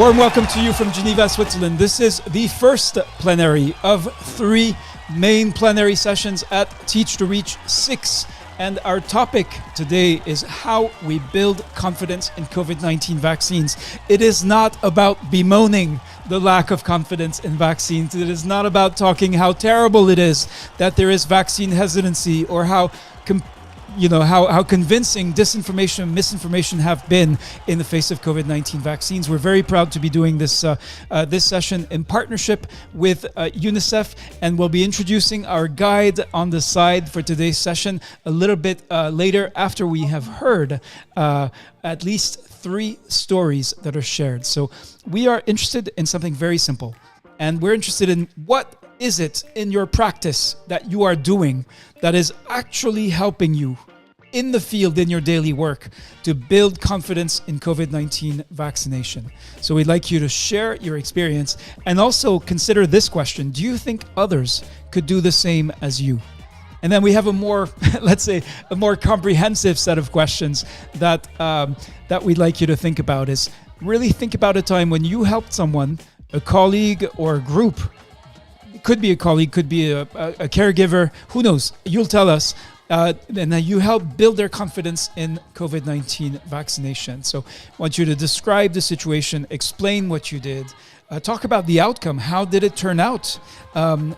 Warm welcome to you from Geneva, Switzerland. This is the first plenary of 3 main plenary sessions at Teach to Reach 6. And our topic today is how we build confidence in COVID-19 vaccines. It is not about bemoaning the lack of confidence in vaccines. It is not about talking how terrible it is that there is vaccine hesitancy or how convincing disinformation and misinformation have been in the face of COVID-19 vaccines. We're very proud to be doing this session in partnership with UNICEF, and we'll be introducing our guide on the side for today's session a little bit later after we have heard at least 3 stories that are shared. So we are interested in something very simple, and we're interested in what is it in your practice that you are doing that is actually helping you in the field in your daily work to build confidence in COVID-19 vaccination. So we'd like you to share your experience and also consider this question: do you think others could do the same as you? And then we have a more, let's say, a more comprehensive set of questions that we'd like you to think about. Is really think about a time when you helped someone, a colleague or a group. Could be a colleague, could be a caregiver, who knows? You'll tell us. And you help build their confidence in COVID-19 vaccination. So I want you to describe the situation, explain what you did, talk about the outcome. How did it turn out?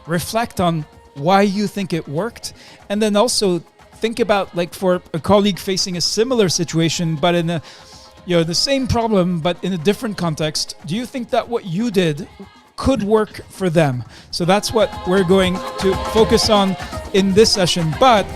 Reflect on why you think it worked. And then also think about, like, for a colleague facing a similar situation, but in the same problem, but in a different context, do you think that what you did could work for them? So that's what we're going to focus on in this session. But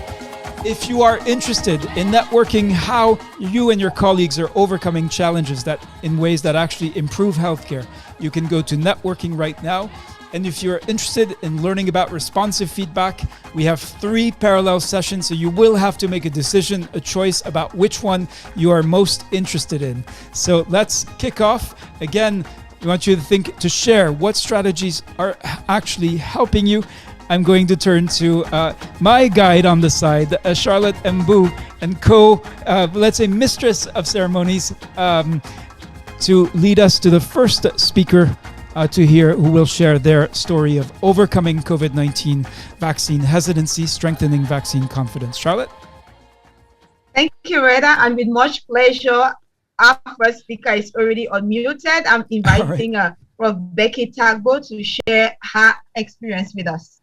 if you are interested in networking how you and your colleagues are overcoming challenges that in ways that actually improve healthcare, you can go to networking right now. And if you're interested in learning about responsive feedback, we have 3 parallel sessions, so you will have to make a decision, a choice about which one you are most interested in. So let's kick off. Again, we want you to share what strategies are actually helping you. I'm going to turn to my guide on the side, Charlotte Mbou, and let's say mistress of ceremonies, to lead us to the first speaker to hear, who will share their story of overcoming COVID-19 vaccine hesitancy, strengthening vaccine confidence. Charlotte? Thank you, Reda, and with much pleasure, our first speaker is already unmuted. I'm inviting Prof. Becky Tagbo to share her experience with us.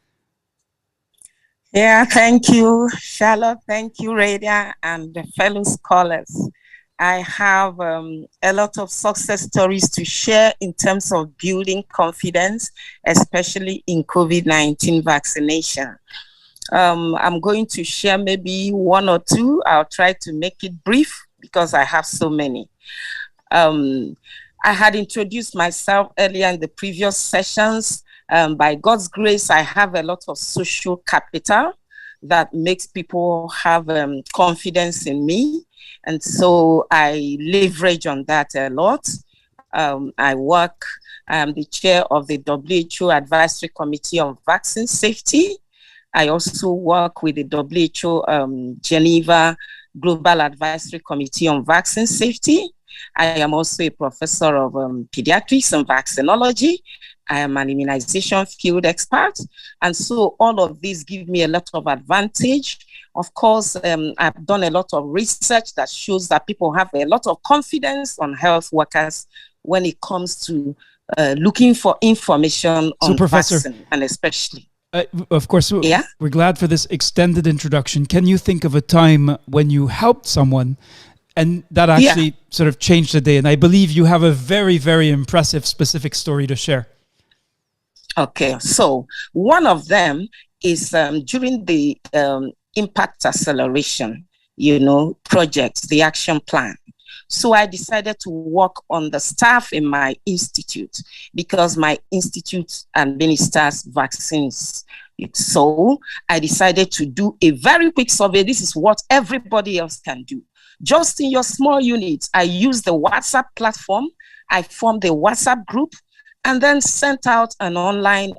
Yeah, thank you, Charlotte. Thank you, Reda, and the fellow scholars. I have a lot of success stories to share in terms of building confidence, especially in COVID-19 vaccination. I'm going to share maybe 1 or 2. I'll try to make it brief because I have so many. I had introduced myself earlier in the previous sessions. By God's grace, I have a lot of social capital that makes people have confidence in me. And so I leverage on that a lot. I'm the chair of the WHO Advisory Committee on Vaccine Safety. I also work with the WHO Geneva Global Advisory Committee on Vaccine Safety. I am also a professor of pediatrics and vaccinology. I am an immunization field expert. And so all of these give me a lot of advantage. Of course, I've done a lot of research that shows that people have a lot of confidence on health workers when it comes to looking for information on vaccine, and especially. Of course, we're glad for this extended introduction. Can you think of a time when you helped someone and that actually sort of changed the day? And I believe you have a very, very impressive specific story to share. Okay, so one of them is during the impact acceleration, project, the action plan. So I decided to work on the staff in my institute because my institute administers vaccines. So I decided to do a very quick survey. This is what everybody else can do. Just in your small unit, I used the WhatsApp platform. I formed a WhatsApp group and then sent out an online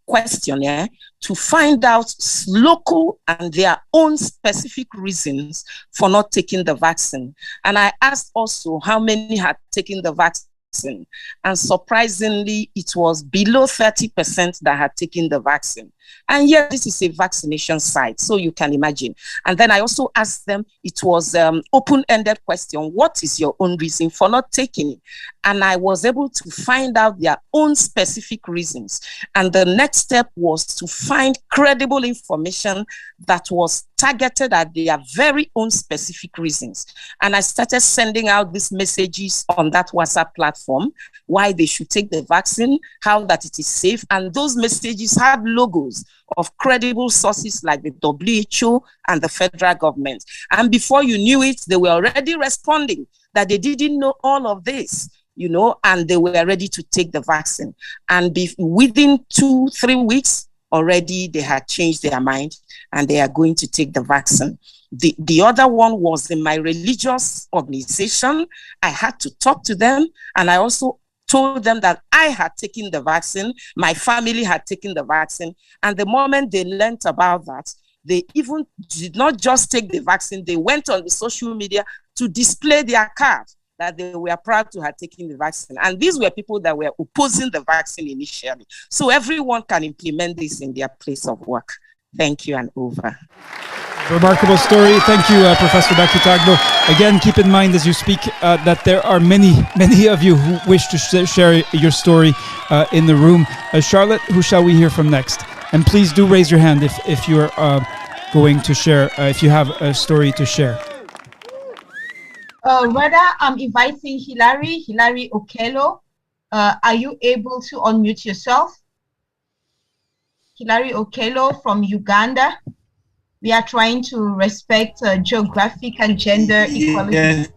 questionnaire to find out local and their own specific reasons for not taking the vaccine. And I asked also how many had taken the vaccine vaccine. And surprisingly, it was below 30% that had taken the vaccine. And yet this is a vaccination site, so you can imagine. And then I also asked them, it was open-ended question, what is your own reason for not taking it? And I was able to find out their own specific reasons. And the next step was to find credible information that was targeted at their very own specific reasons. And I started sending out these messages on that WhatsApp platform, why they should take the vaccine, how that it is safe. And those messages had logos of credible sources like the WHO and the federal government. And before you knew it, they were already responding that they didn't know all of this, you know, and they were ready to take the vaccine. And within 2-3 weeks, already they had changed their mind and they are going to take the vaccine. The other one was in my religious organization. I had to talk to them, and I also told them that I had taken the vaccine, my family had taken the vaccine, and the moment they learned about that, they even did not just take the vaccine, they went on the social media to display their card that they were proud to have taken the vaccine. And these were people that were opposing the vaccine initially. So everyone can implement this in their place of work. Thank you, and over. Remarkable story. Thank you, Professor Becky Tagbo. Again, keep in mind as you speak that there are many of you who wish to share your story in the room. Charlotte, who shall we hear from next? And please do raise your hand if you are going to share, if you have a story to share. Reda, I'm inviting Hilary Okello. Are you able to unmute yourself? Hilary Okello from Uganda. We are trying to respect geographic and gender equality. Yes.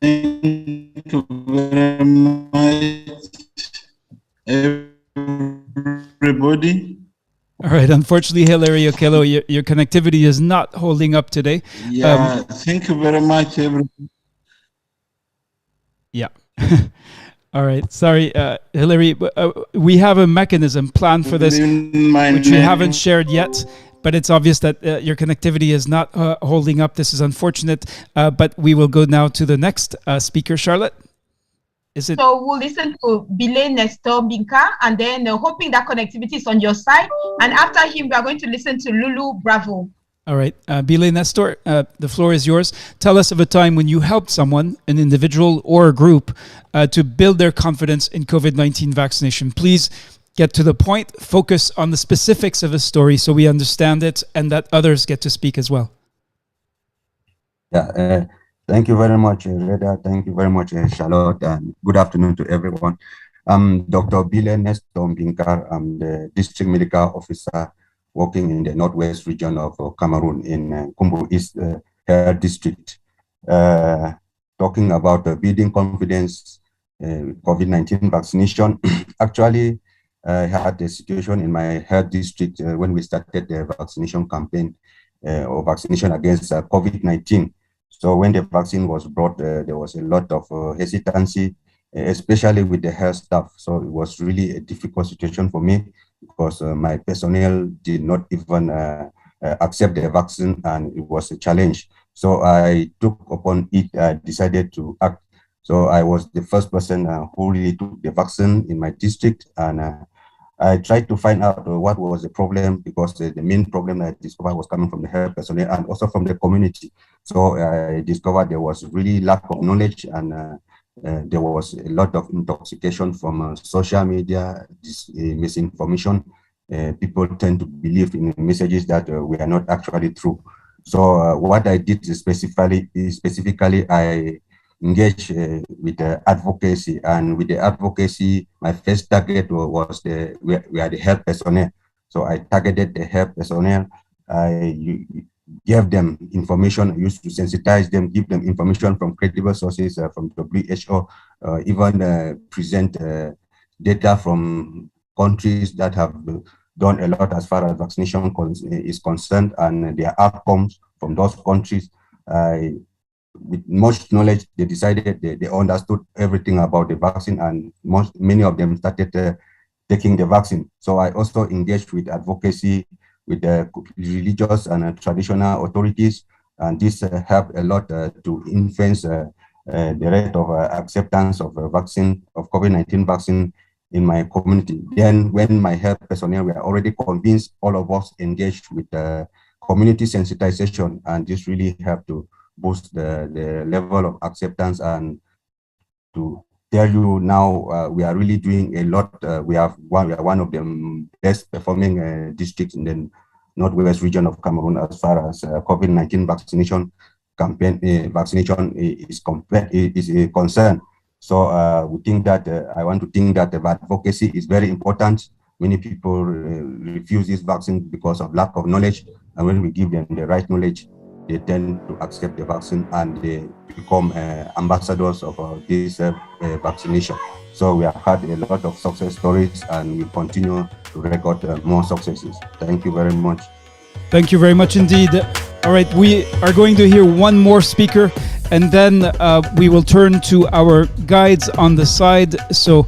Thank you very much, everybody. All right. Unfortunately, Hilary Okello, your connectivity is not holding up today. Yeah. Thank you very much, everybody. Yeah. All right. Sorry, Hilary. We have a mechanism planned for this, which we haven't shared yet. But it's obvious that your connectivity is not holding up. This is unfortunate. But we will go now to the next speaker, Charlotte. Is it? So we'll listen to Bile Nestor Binka, and then hoping that connectivity is on your side. And after him, we are going to listen to Lulu Bravo. All right. Bile Nestor, the floor is yours. Tell us of a time when you helped someone, an individual or a group, to build their confidence in COVID-19 vaccination. Please get to the point, focus on the specifics of a story so we understand it and that others get to speak as well. Yeah, thank you very much, Reda. Thank you very much, Charlotte, and good afternoon to everyone. I'm Dr. Bile Nestor Binkar. I'm the District Medical Officer working in the Northwest region of Cameroon in Kumbu East Health District. Talking about building confidence, COVID-19 vaccination. Actually, I had a situation in my health district when we started the vaccination campaign or vaccination against COVID-19. So when the vaccine was brought, there was a lot of hesitancy, especially with the health staff. So it was really a difficult situation for me because my personnel did not even accept the vaccine, and it was a challenge. So I took upon it, I decided to act. So I was the first person who really took the vaccine in my district, and I tried to find out what was the problem, because the main problem I discovered was coming from the health personnel and also from the community. So I discovered there was really lack of knowledge, and there was a lot of intoxication from social media, misinformation. People tend to believe in messages that were not actually true. So what I did is specifically I engage with the advocacy, and with the advocacy, my first target was we are the health personnel. So I targeted the health personnel. I gave them information, I used to sensitize them, give them information from credible sources, from WHO, even present data from countries that have done a lot as far as vaccination is concerned, and their outcomes from those countries. With much knowledge, they decided they understood everything about the vaccine, and many of them started taking the vaccine. So I also engaged with advocacy with the religious and traditional authorities, and this helped a lot to influence the rate of acceptance of vaccine, of COVID-19 vaccine in my community. Then when my health personnel were already convinced, all of us engaged with community sensitization, and this really helped to boost the level of acceptance. And to tell you now, we are really doing a lot. We are one of the best performing districts in the northwest region of Cameroon as far as COVID-19 vaccination campaign vaccination is concerned. So we think that I want to think that advocacy is very important. Many people refuse this vaccine because of lack of knowledge, and when we give them the right knowledge, they tend to accept the vaccine and they become ambassadors of this vaccination. So we have had a lot of success stories, and we continue to record more successes. Thank you very much. Thank you very much indeed. All right, we are going to hear one more speaker, and then we will turn to our guides on the side. So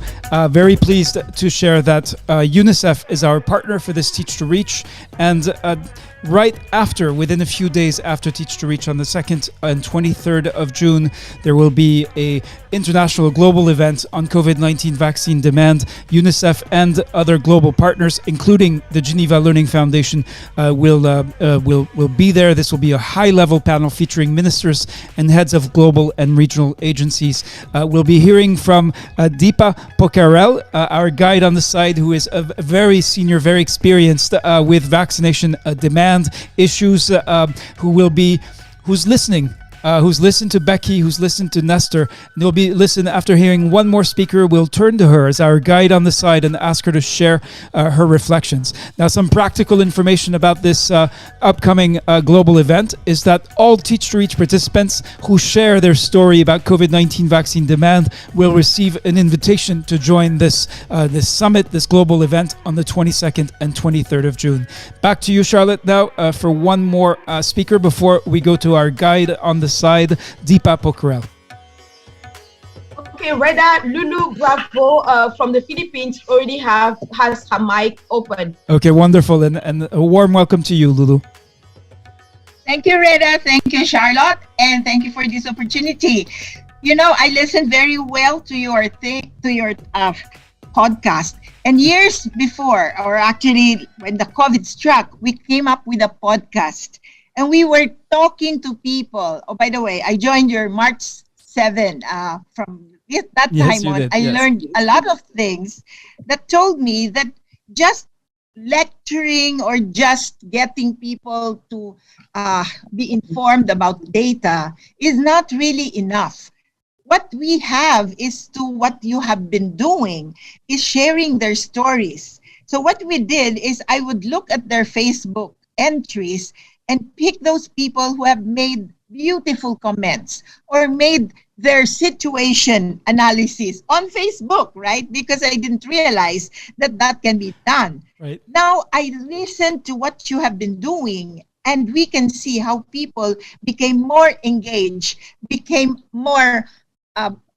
very pleased to share that UNICEF is our partner for this Teach to Reach. And right after, within a few days after Teach to Reach on the 2nd and 23rd of June, there will be a international global event on COVID-19 vaccine demand. UNICEF and other global partners, including the Geneva Learning Foundation, will be there. This will be a high-level panel featuring ministers and heads of global and regional agencies. We'll be hearing from Deepa Pokarel, our guide on the side, who is a very senior, very experienced with vaccination demand issues, who's listening. Who's listened to Becky, who's listened to Nestor. And they'll be listening after hearing one more speaker. We'll turn to her as our guide on the side and ask her to share her reflections. Now, some practical information about this upcoming global event is that all Teach to Reach participants who share their story about COVID-19 vaccine demand will receive an invitation to join this summit, this global event on the 22nd and 23rd of June. Back to you, Charlotte, now for one more speaker before we go to our guide on the side, Deepa Pokarel. Okay, Reda, Lulu Bravo from the Philippines already has her mic open. Okay, wonderful, and a warm welcome to you, Lulu. Thank you, Reda. Thank you, Charlotte, and thank you for this opportunity. You know, I listened very well to your podcast, and years before, or actually when the COVID struck, we came up with a podcast. And we were talking to people. Oh, by the way, I joined your March 7 from that time on. I learned a lot of things that told me that just lecturing or just getting people to be informed about data is not really enough. What we have is what you have been doing is sharing their stories. So what we did is I would look at their Facebook entries and pick those people who have made beautiful comments or made their situation analysis on Facebook, right? Because I didn't realize that can be done. Right. Now I listened to what you have been doing, and we can see how people became more engaged, became more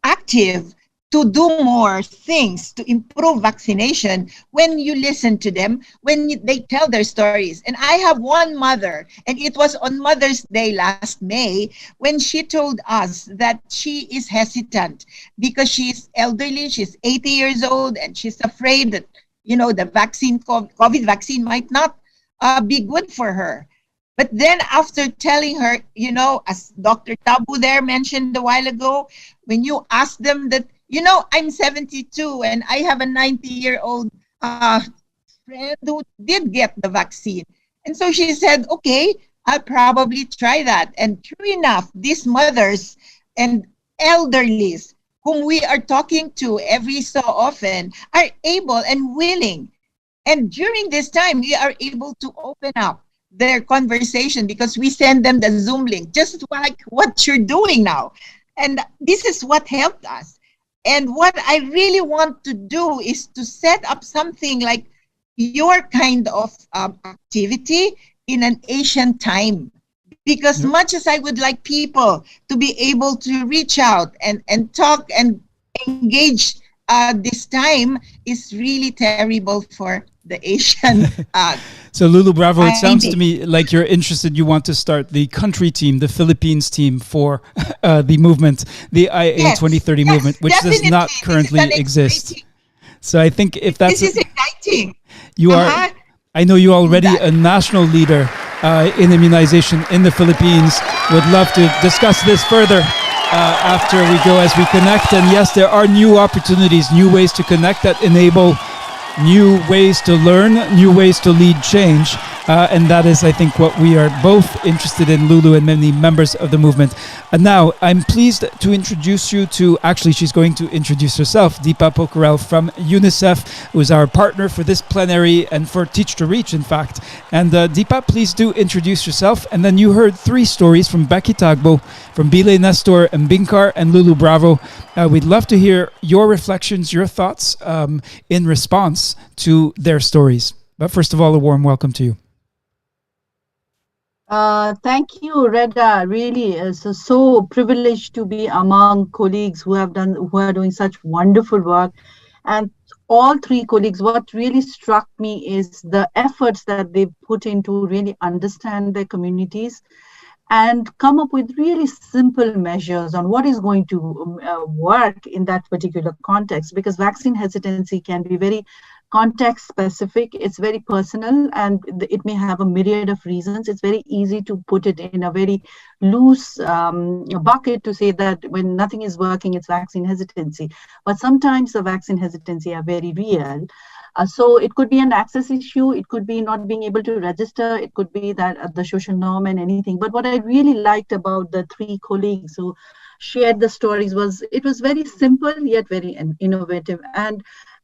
active to do more things to improve vaccination when you listen to them, when they tell their stories. And I have one mother, and it was on Mother's Day last May, when she told us that she is hesitant because she's elderly, she's 80 years old, and she's afraid that, the vaccine, COVID vaccine might not be good for her. But then after telling her, as Dr. Tabu there mentioned a while ago, when you ask them that, I'm 72 and I have a 90-year-old friend who did get the vaccine. And so she said, okay, I'll probably try that. And true enough, these mothers and elderlies whom we are talking to every so often are able and willing. And during this time, we are able to open up their conversation because we send them the Zoom link, just like what you're doing now. And this is what helped us. And what I really want to do is to set up something like your kind of activity in an Asian time. Because much as I would like people to be able to reach out and talk and engage this time is really terrible for the Asian. So Lulu Bravo, it sounds to me like you're interested. You want to start the country team, the Philippines team for the movement, the IA 2030 movement, which does not currently exist. So I think if that's this is exciting. You are. I know you're already a national leader in immunization in the Philippines. Would love to discuss this further after we go as we connect. And yes, there are new opportunities, new ways to connect that enable new ways to learn, new ways to lead change. And that is, I think, what we are both interested in, Lulu and many members of the movement. And now I'm pleased to introduce you to, actually, she's going to introduce herself, Deepa Pokharel from UNICEF, who is our partner for this plenary and for Teach to Reach, in fact. And Deepa, please do introduce yourself. And then you heard 3 stories from Becky Tagbo, from Bile Nestor and Binkar and Lulu Bravo. We'd love to hear your reflections, your thoughts in response to their stories. But first of all, a warm welcome to you. Thank you, Reda. Really, it's so privileged to be among colleagues who are doing such wonderful work. And all 3 colleagues, what really struck me is the efforts that they put into really understand their communities and come up with really simple measures on what is going to work in that particular context, because vaccine hesitancy can be very context specific, it's very personal, and it may have a myriad of reasons. It's very easy to put it in a very loose bucket to say that when nothing is working, it's vaccine hesitancy. But sometimes the vaccine hesitancy are very real. So it could be an access issue, it could be not being able to register, it could be that the social norm and anything. But what I really liked about the 3 colleagues who shared the stories was it was very simple yet very innovative. And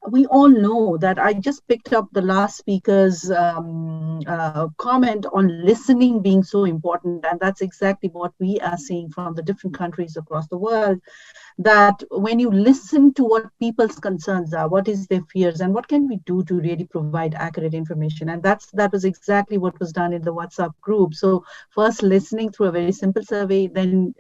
we all know that I just picked up the last speaker's comment on listening being so important. And that's exactly what we are seeing from the different countries across the world, that when you listen to what people's concerns are, what is their fears, and what can we do to really provide accurate information. And that was exactly what was done in the WhatsApp group. So first listening through a very simple survey, then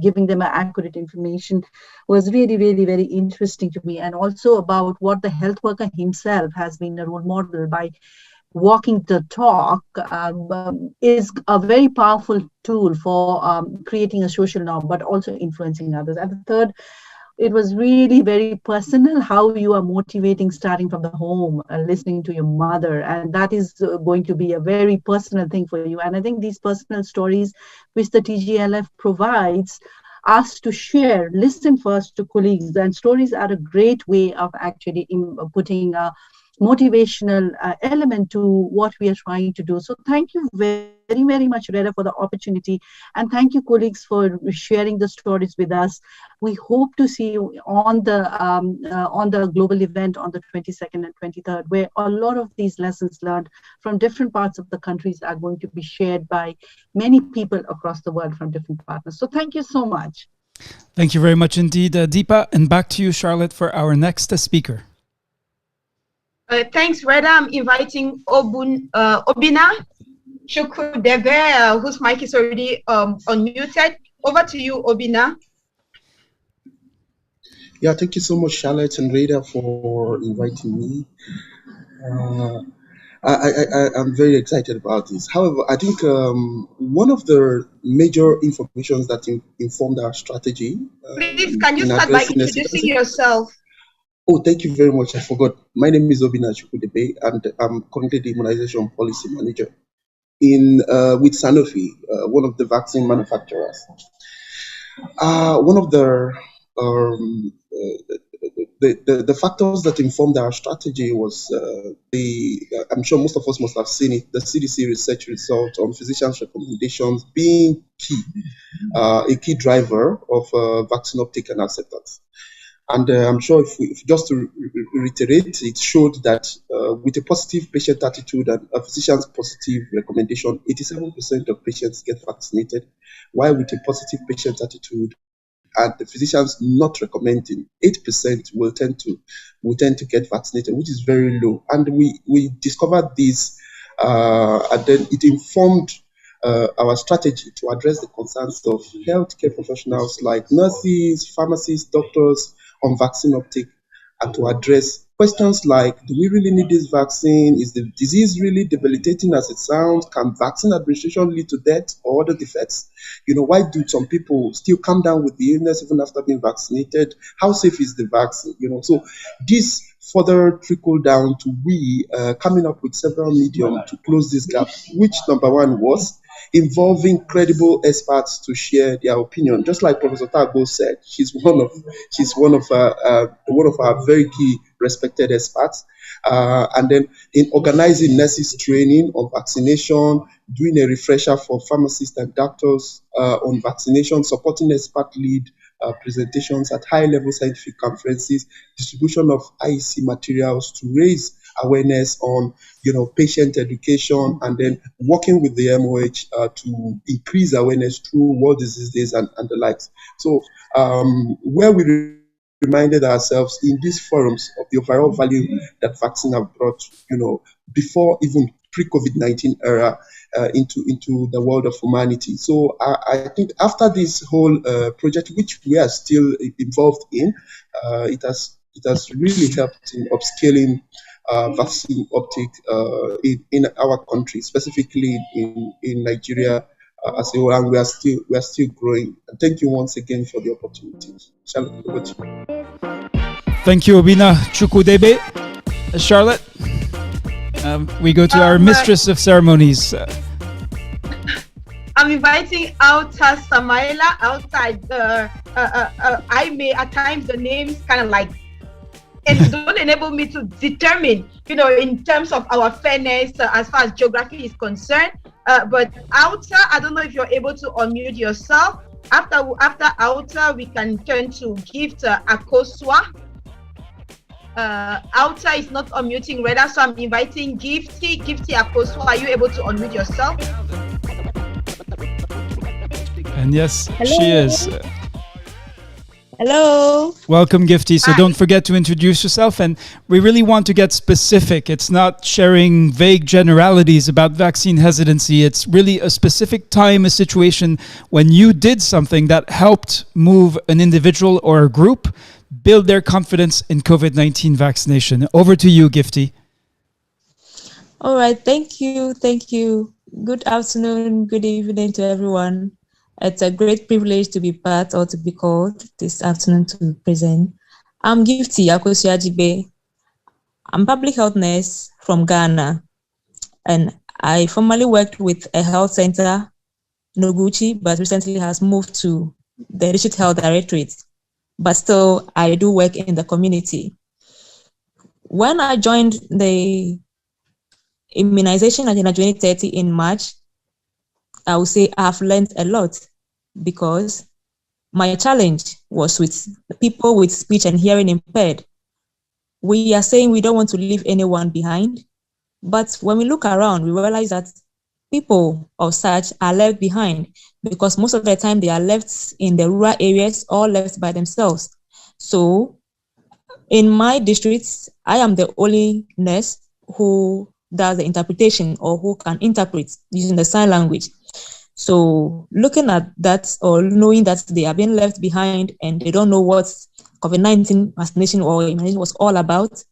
giving them accurate information was really, really very interesting to me. And also about what the health worker himself has been a role model by walking the talk is a very powerful tool for creating a social norm, but also influencing others. And the third, it was really very personal how you are motivating starting from the home, listening to your mother. And that is going to be a very personal thing for you. And I think these personal stories, which the TGLF provides, us to share, listen first to colleagues, and stories are a great way of actually putting a motivational element to what we are trying to do. So thank you very, very much, Reda, for the opportunity. And thank you, colleagues, for sharing the stories with us. We hope to see you on the global event on the 22nd and 23rd, where a lot of these lessons learned from different parts of the countries are going to be shared by many people across the world from different partners. So thank you so much. Thank you very much indeed, Deepa. And back to you, Charlotte, for our next speaker. Thanks, Reda. I'm inviting Obina Chukwudebe, whose mic is already unmuted. Over to you, Obina. Yeah, thank you so much, Charlotte and Reda, for inviting me. I'm very excited about this. However, I think one of the major informations that informed our strategy. Please, can you start by introducing yourself? Oh, thank you very much. I forgot. My name is Obina Chukwudebe, and I'm currently the immunization policy manager with Sanofi, one of the vaccine manufacturers. One of the factors that informed our strategy was I'm sure most of us must have seen it, the CDC research result on physicians' recommendations being key, a key driver of vaccine uptake and acceptance. And I'm sure if just to reiterate, it showed that with a positive patient attitude and a physician's positive recommendation, 87% of patients get vaccinated, while with a positive patient attitude and the physicians not recommending, 8% will tend to get vaccinated, which is very low. And we discovered this, and then it informed our strategy to address the concerns of healthcare professionals like nurses, pharmacists, doctors, on vaccine uptake and to address questions like, do we really need this vaccine? Is the disease really debilitating as it sounds? Can vaccine administration lead to death or other defects? Why do some people still come down with the illness even after being vaccinated? How safe is the vaccine? So this further trickle down to we coming up with several medium to close this gap, which number one was involving credible experts to share their opinion. Just like Professor Tagbo said, she's one of our very key respected experts. And then in organizing nurses training on vaccination, doing a refresher for pharmacists and doctors on vaccination, supporting expert-led presentations at high-level scientific conferences, distribution of IEC materials to raise awareness on, patient education, and then working with the MOH to increase awareness through World Disease Days and the likes. So where we reminded ourselves in these forums of the overall value that vaccine have brought, before even pre-COVID-19 era into the world of humanity. So I think after this whole project, which we are still involved in, it has really helped in upscaling vaccine uptake in our country, specifically in Nigeria as a whole, and we are still growing. And thank you once again for the opportunity. Over to you. Thank you, Obina Chukudebe. Charlotte, we go to our mistress of ceremonies. I'm inviting Alta Samaila outside. I may at times the names kind of like it don't enable me to determine, in terms of our fairness as far as geography is concerned. But Alta, I don't know if you're able to unmute yourself. After Alta, we can turn to Gift Akosua. Alta is not unmuting Reda, so I'm inviting Gifty Akosua. Are you able to unmute yourself? And yes, hello. She is. Hello. Welcome, Gifty. So don't forget to introduce yourself. And we really want to get specific. It's not sharing vague generalities about vaccine hesitancy. It's really a specific time, a situation when you did something that helped move an individual or a group build their confidence in COVID-19 vaccination. Over to you, Gifty. All right. Thank you. Good afternoon, good evening to everyone. It's a great privilege to be part or to be called this afternoon to present. I'm Gifty Akosua. I'm public health nurse from Ghana, and I formerly worked with a health center, Noguchi, but recently has moved to the District Health Directorate. But still, I do work in the community. When I joined the immunization agenda 2030 in March, I would say I've learned a lot because my challenge was with people with speech and hearing impaired. We are saying we don't want to leave anyone behind, but when we look around, we realize that people of such are left behind because most of the time they are left in the rural areas or left by themselves. So in my districts, I am the only nurse who does the interpretation or who can interpret using the sign language. So looking at that or knowing that they are being left behind and they don't know what COVID-19 vaccination or immunization was all about,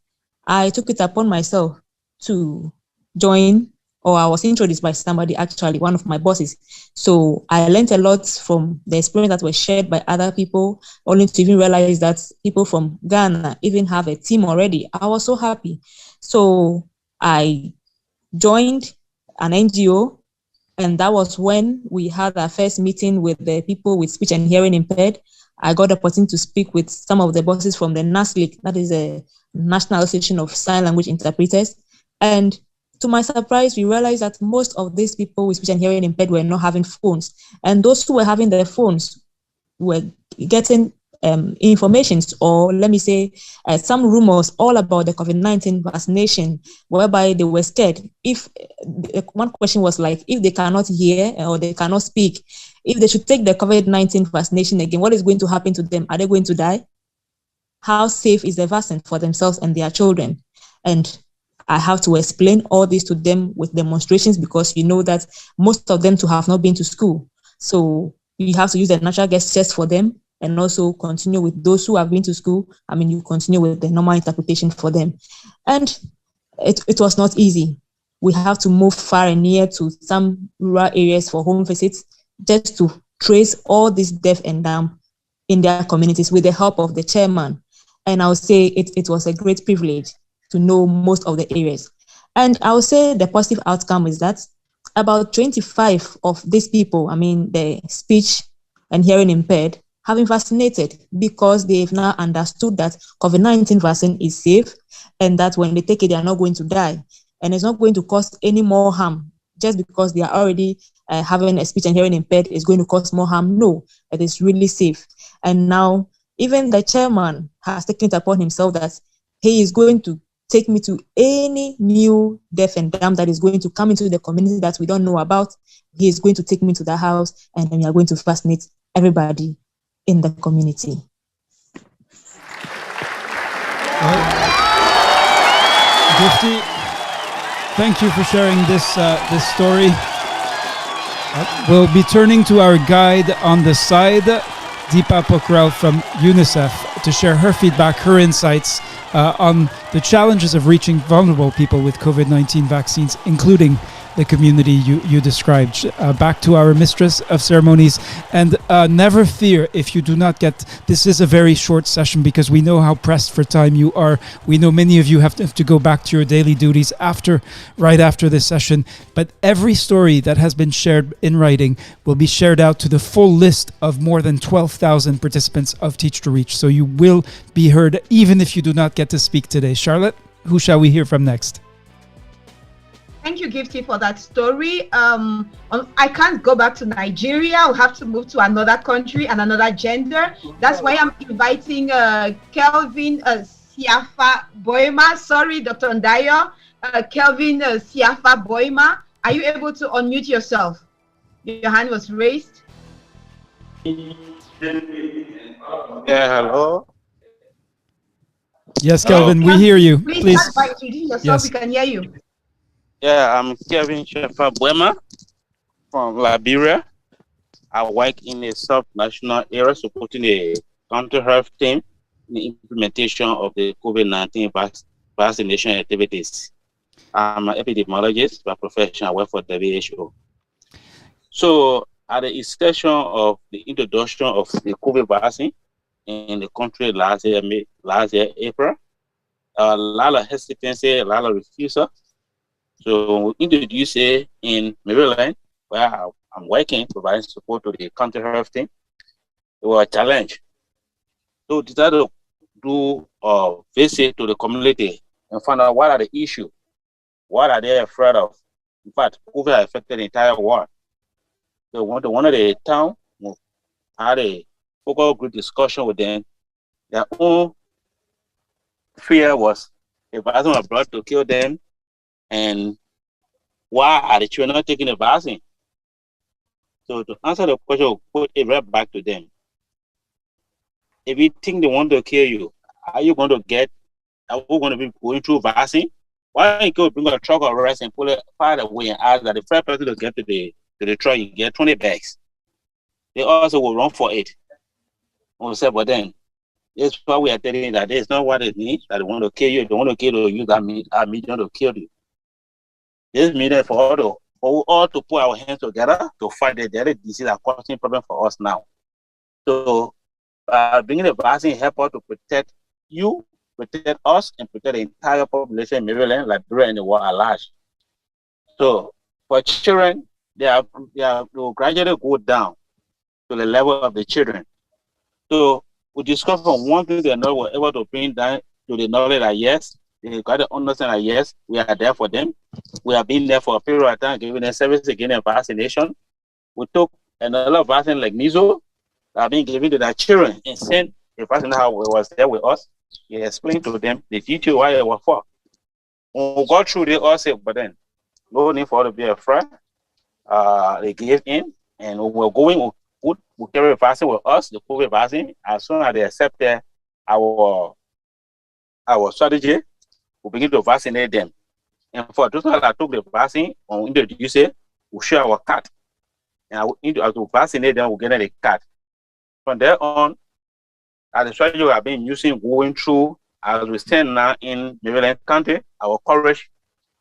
I took it upon myself to join, or I was introduced by somebody, actually, one of my bosses. So I learned a lot from the experience that was shared by other people, only to even realize that people from Ghana even have a team already. I was so happy. So I joined an NGO, and that was when we had our first meeting with the people with speech and hearing impaired. I got the opportunity to speak with some of the bosses from the NASLIC, that is a National Association of Sign Language Interpreters. And to my surprise, we realized that most of these people with speech and hearing impaired were not having phones. And those who were having their phones were getting information, or let me say, some rumors all about the COVID-19 vaccination, whereby they were scared. If one question was like, if they cannot hear or they cannot speak, if they should take the COVID-19 vaccination again, what is going to happen to them? Are they going to die? How safe is the vaccine for themselves and their children? And I have to explain all this to them with demonstrations, because you know that most of them to have not been to school. So you have to use the natural gestures for them. and also continue with those who have been to school. I mean, you continue with the normal interpretation for them. And it was not easy. We have to move far and near to some rural areas for home visits just to trace all this deaf and dumb in their communities with the help of the chairman. And I would say it was a great privilege to know most of the areas. And I would say the positive outcome is that about 25 of these people, I mean, the speech and hearing impaired, have been vaccinated because they've now understood that COVID-19 vaccine is safe and that when they take it, they are not going to die. And it's not going to cause any more harm just because they are already having a speech and hearing impaired is going to cause more harm. No, it is really safe. And now even the chairman has taken it upon himself that he is going to take me to any new deaf and dumb that is going to come into the community that we don't know about. He is going to take me to the house and we are going to vaccinate everybody in the community. Gifty, thank you for sharing this story. We'll be turning to our guide on the side, Deepa Pokral from UNICEF, to share her feedback, her insights on the challenges of reaching vulnerable people with COVID-19 vaccines, including the community you described. Back to our mistress of ceremonies, and never fear if you do not get, this is a very short session because we know how pressed for time you are. We know many of you have to go back to your daily duties right after this session, but every story that has been shared in writing will be shared out to the full list of more than 12,000 participants of Teach to Reach, so you will be heard even if you do not get to speak today. Charlotte, who shall we hear from next? Thank you, Gifty, for that story. I can't go back to Nigeria. I'll have to move to another country and another gender. That's why I'm inviting Kelvin Siafa Boima. Sorry, Dr. Ndayo. Kelvin Siafa Boima. Are you able to unmute yourself? Your hand was raised. Yeah, hello. Yes, Kelvin, we hear you. Please start by introducing yourself. Yes. We can hear you. Yeah, I'm Kevin Shepherd Buema from Liberia. I work in a sub-national area supporting the country health team in the implementation of the COVID-19 vaccination activities. I'm an epidemiologist by profession. I work for WHO. So at the extension of the introduction of the COVID vaccine in the country last year, April, a lot of hesitancy, a lot of refusal. So we introduced it in Maryland, where I'm working, providing support to the country health team. It was a challenge. So we decided to do a visit to the community and find out what are the issues, what are they afraid of. In fact, COVID affected the entire world. So we went to one of the towns, had a focal group discussion with them. Their own fear was a vaccine was brought to kill them. And why are the children not taking the vaccine? So to answer the question, we'll put it right back to them. If you think they want to kill you, are we going to be going through vaccine? Why don't you go bring a truck of rice and pull it far away and ask that the first person to get to the truck, you get 20 bags. They also will run for it. We'll say, but then, that's why we are telling you that it's not what it needs, that they want to kill you. If they want to kill you, use that medium to kill you. This means for all to put our hands together to fight the deadly disease that causing problem for us now. So bringing the vaccine help us to protect you, protect us, and protect the entire population in Maryland, Liberia, and the world at large. So for children, they will gradually go down to the level of the children. So we discovered from one thing to another, we're able to bring down to the knowledge that yes, they got to understand that yes, we are there for them. We have been there for a period of time, giving them service again and vaccination. We took another vaccine like measles that have been given to their children and sent the vaccine how it was there with us. We explained to them the detail why it was for. When we got through, they all said, but then no need for us to be afraid. They gave in, and we were going. We carry the vaccine with us, the COVID vaccine. As soon as they accepted our strategy, we begin to vaccinate them. And for those that took the vaccine, when we introduce it, we share our card. And to vaccinate them, we get a card. From there on, as the strategy we have been using going through, as we stand now in Maryland County, our coverage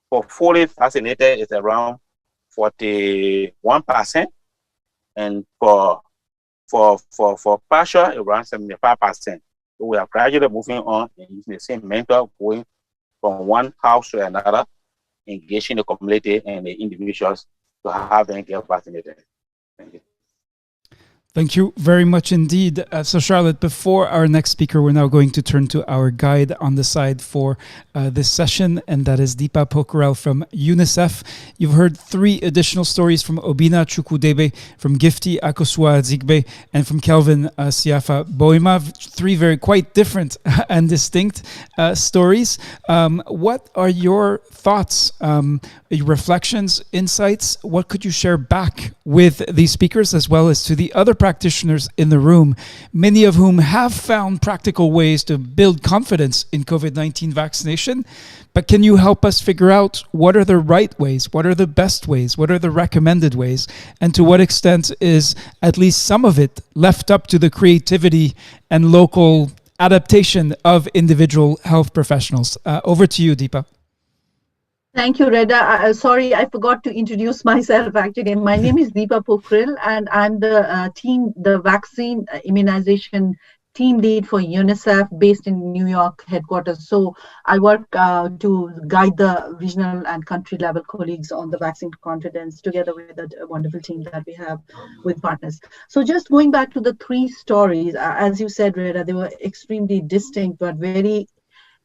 for fully vaccinated is around 41%, and for partial around 75%. So we are gradually moving on and using the same mentor, going from one house to another, engaging the community and the individuals to have them get vaccinated. Thank you. Thank you very much indeed. So Charlotte, before our next speaker, we're now going to turn to our guide on the side for this session, and that is Deepa Pokharel from UNICEF. You've heard 3 additional stories from Obina Chukwudebe, from Gifty Akosua Zigbe, and from Kelvin Siafa Boima. 3 very quite different and distinct stories. What are your thoughts, your reflections, insights? What could you share back with these speakers as well as to the other practitioners in the room, many of whom have found practical ways to build confidence in COVID-19 vaccination? But can you help us figure out what are the right ways, what are the best ways, what are the recommended ways, and to what extent is at least some of it left up to the creativity and local adaptation of individual health professionals? Over to you, Deepa. Thank you, Reda. Sorry, I forgot to introduce myself. Actually, my name is Deepa Pokharel, and I'm the vaccine immunization team lead for UNICEF, based in New York headquarters. So I work to guide the regional and country level colleagues on the vaccine confidence, together with a wonderful team that we have with partners. So just going back to the 3 stories, as you said, Reda, they were extremely distinct but very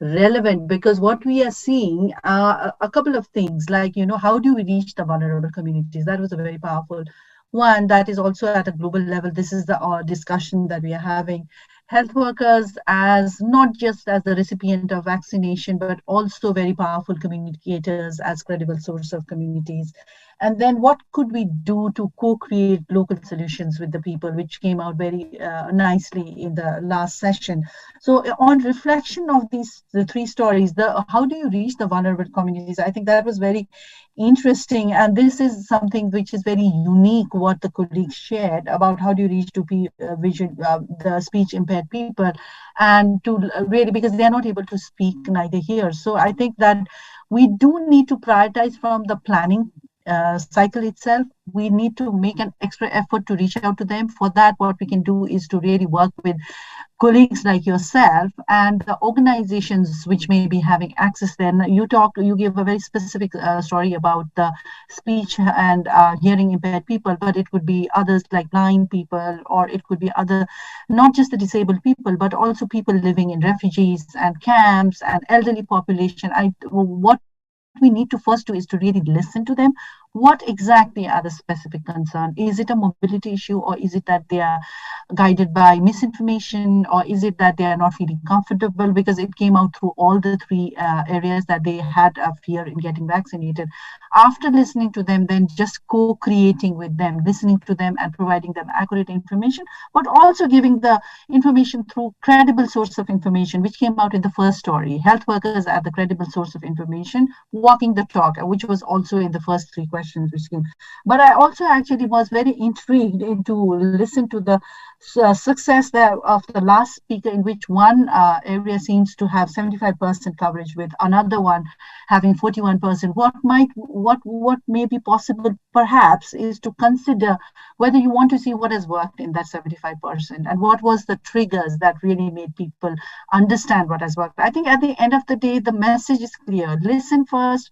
relevant, because what we are seeing a couple of things, like, how do we reach the vulnerable communities? That was a very powerful one. That is also at a global level. This is the discussion that we are having. Health workers as not just as the recipient of vaccination, but also very powerful communicators as credible source of communities. And then what could we do to co-create local solutions with the people, which came out very nicely in the last session. So on reflection of the 3 stories, how do you reach the vulnerable communities? I think that was very interesting. And this is something which is very unique, what the colleagues shared about how do you reach to the speech impaired people, and to really, because they are not able to speak, neither hear. So I think that we do need to prioritize from the planning cycle itself. We need to make an extra effort to reach out to them. For that, what we can do is to really work with colleagues like yourself and the organizations which may be having access. Then you give a very specific story about the speech and hearing impaired people, but it could be others like blind people, or it could be other, not just the disabled people, but also people living in refugees and camps and elderly population. What we need to first do is to really listen to them. What exactly are the specific concerns? Is it a mobility issue, or is it that they are guided by misinformation, or is it that they are not feeling comfortable? Because it came out through all the 3 areas that they had a fear in getting vaccinated. After listening to them, then just co-creating with them, listening to them and providing them accurate information, but also giving the information through credible source of information, which came out in the first story. Health workers are the credible source of information, walking the talk, which was also in the first 3 questions which came. But I also actually was very intrigued to listen to the success of the last speaker, in which one area seems to have 75% coverage, with another one having 41%. What may be possible perhaps is to consider whether you want to see what has worked in that 75%, and what was the triggers that really made people understand what has worked. I think at the end of the day, the message is clear. Listen first,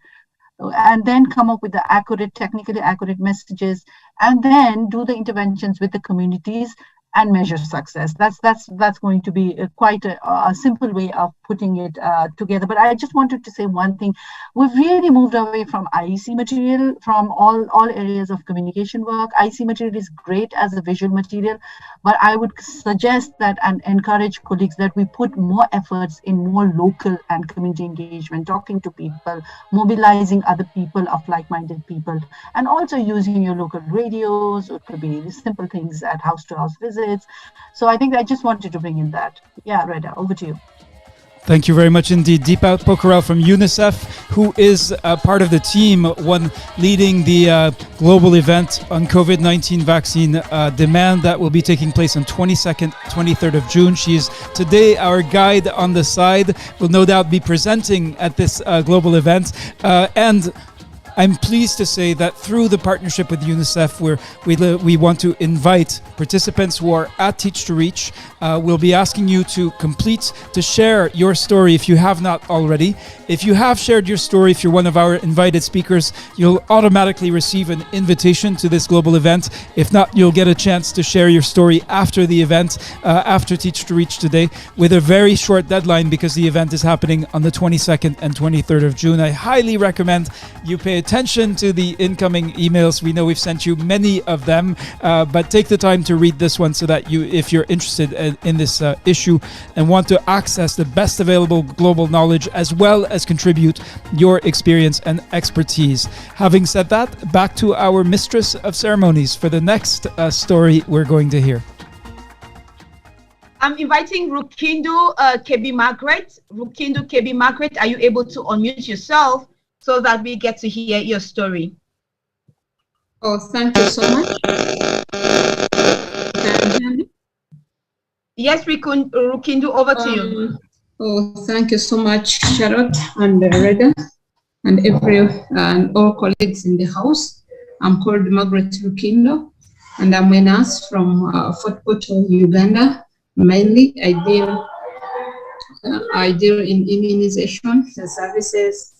and then come up with the technically accurate messages, and then do the interventions with the communities and measure success. That's going to be quite a simple way of putting it together. But I just wanted to say one thing. We've really moved away from IEC material, from all areas of communication work. IEC material is great as a visual material, but I would suggest that and encourage colleagues that we put more efforts in more local and community engagement, talking to people, mobilizing other people of like-minded people, and also using your local radios. It could be simple things at house-to-house visits. So I think I just wanted to bring in that. Yeah, Reda, over to you. Thank you very much indeed. Deepak Pokharel from UNICEF, who is part of the team leading the global event on COVID-19 vaccine demand that will be taking place on 22nd, 23rd of June. She is today our guide on the side, will no doubt be presenting at this global event. And I'm pleased to say that through the partnership with UNICEF, we want to invite participants who are at Teach to Reach. We'll be asking you to share your story if you have not already. If you have shared your story, if you're one of our invited speakers, you'll automatically receive an invitation to this global event. If not, you'll get a chance to share your story after the event, after Teach to Reach today, with a very short deadline because the event is happening on the 22nd and 23rd of June. I highly recommend you pay attention to the incoming emails. We know we've sent you many of them, but take the time to read this one so that if you're interested in this issue and want to access the best available global knowledge as well as contribute your experience and expertise. Having said that, back to our mistress of ceremonies for the next story we're going to hear. I'm inviting Rukindo Kebi Margaret. Rukindo Kebi Margaret, are you able to unmute yourself so that we get to hear your story? Oh, thank you so much. Can you hear me? Yes, Rukindo, over to you. Oh, thank you so much, Charlotte and Reda, and all colleagues in the house. I'm called Margaret Rukindo, and I'm a nurse from Fort Portal, Uganda. Mainly, I deal in immunization services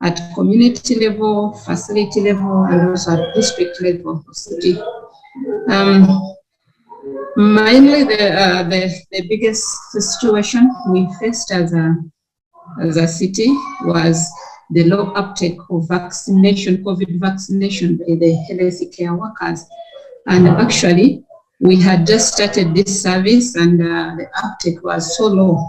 at community level, facility level, and also at district level of city. Mainly, the biggest situation we faced as a city was the low uptake of vaccination, COVID vaccination by the healthcare workers. And actually, we had just started this service and the uptake was so low.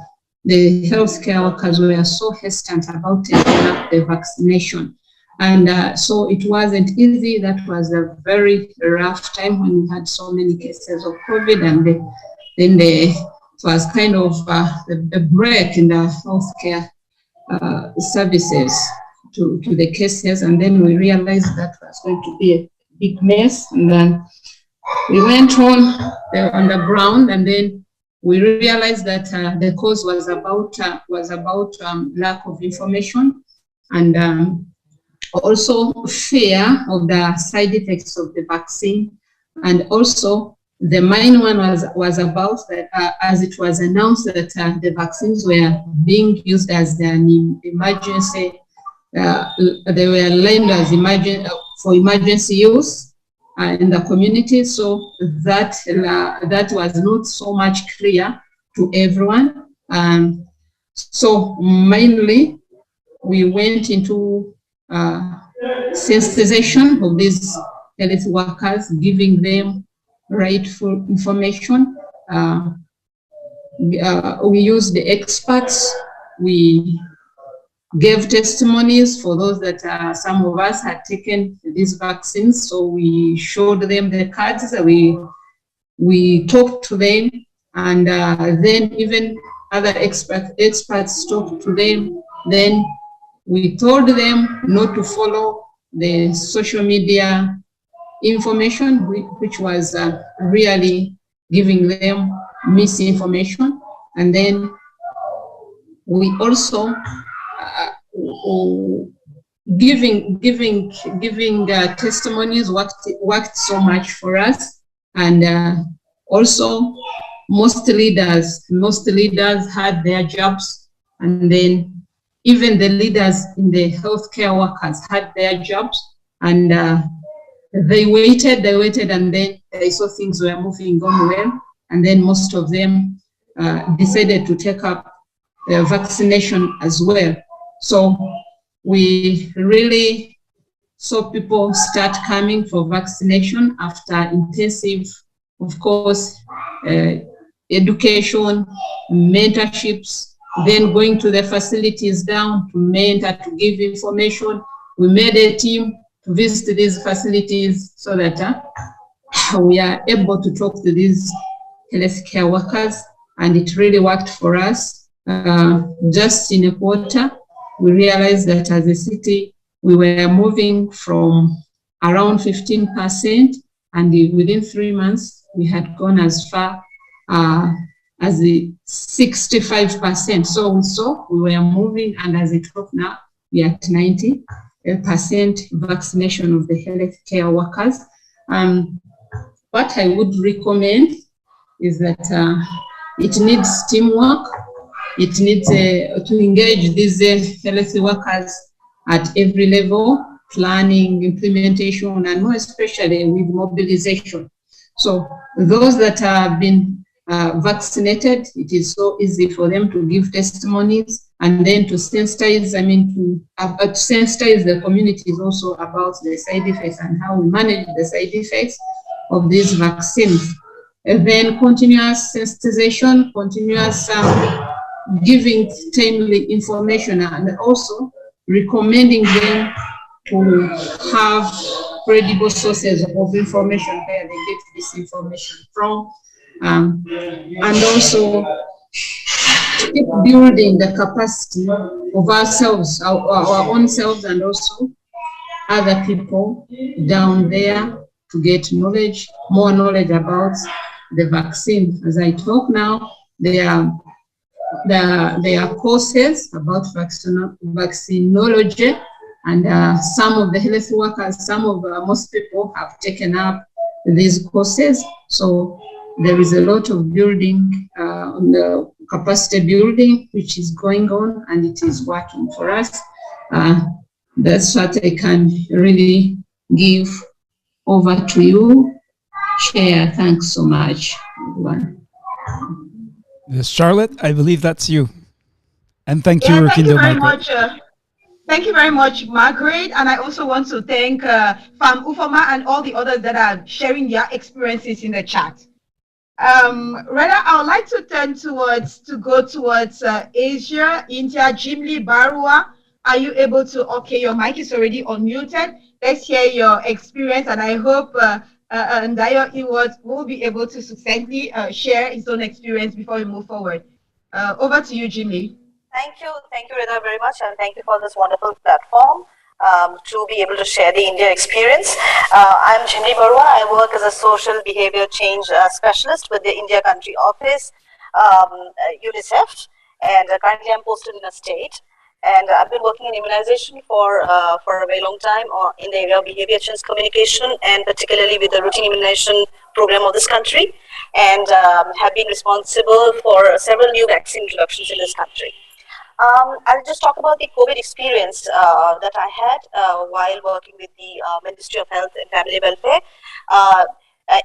The healthcare workers were so hesitant about taking up the vaccination. And so it wasn't easy. That was a very rough time when we had so many cases of COVID, and then it was kind of a break in the healthcare services to the cases. And then we realized that was going to be a big mess. And then we went on the ground, and then we realized that the cause was about lack of information and also fear of the side effects of the vaccine. And also the main one was about that as it was announced that the vaccines were being used as an emergency, they were lent as for emergency use in the community. So that was not so much clear to everyone. So mainly we went into sensitization of these health workers, giving them rightful information. We used the experts. We gave testimonies for those that some of us had taken these vaccines. So we showed them the cards. We talked to them, and then even other experts talked to them. Then we told them not to follow the social media information, which was really giving them misinformation. And then we also giving testimonies worked so much for us. And also most leaders had their jobs, and then even the leaders in the healthcare workers had their jobs, and they waited, and then they saw things were moving on well, and then most of them decided to take up the vaccination as well. So we really saw people start coming for vaccination after intensive, of course, education, mentorships, then going to the facilities down to mentor, to give information. We made a team to visit these facilities so that we are able to talk to these healthcare workers, and it really worked for us. just in a quarter, we realized that as a city, we were moving from around 15%, and within 3 months, we had gone as far as the 65%. So we saw we were moving, and as it talk now, we are at 90% vaccination of the healthcare workers. What I would recommend is that it needs teamwork. It needs to engage these health workers at every level, planning, implementation, and more especially with mobilization. So those that have been vaccinated, it is so easy for them to give testimonies, and then to sensitize, to sensitize the communities also about the side effects and how we manage the side effects of these vaccines. And then continuous sensitization, continuous giving timely information, and also recommending them to have credible sources of information where they get this information from, and also keep building the capacity of ourselves, our own selves, and also other people down there to get knowledge, more knowledge about the vaccine. As I talk now, there are courses about vaccinology, and some of the health workers, most people have taken up these courses. So there is a lot of building on the capacity building, which is going on, and it is working for us. That's what I can really give over to you, Chair. Thanks so much, everyone. Ms. Charlotte, I believe that's you. And thank you, Thank you very Margaret. much. Thank you very much, Margaret. And I also want to thank Fam Ufoma and all the others that are sharing their experiences in the chat. Reda, I would like to go towards Asia, India. Jimli Barua, are you able to? Okay, your mic is already unmuted. Let's hear your experience, and I hope Ndayo Iwot will be able to succinctly share his own experience before we move forward. Over to you, Jimli. Thank you, Reda, very much, and thank you for this wonderful platform to be able to share the India experience. I'm Geneva Barua. I work as a social behavior change specialist with the India Country Office, UNICEF, and currently I'm posted in a state. And I've been working in immunization for a very long time in the area of behavior change communication, and particularly with the routine immunization program of this country, and have been responsible for several new vaccine introductions in this country. I'll just talk about the COVID experience that I had while working with the Ministry of Health and Family Welfare.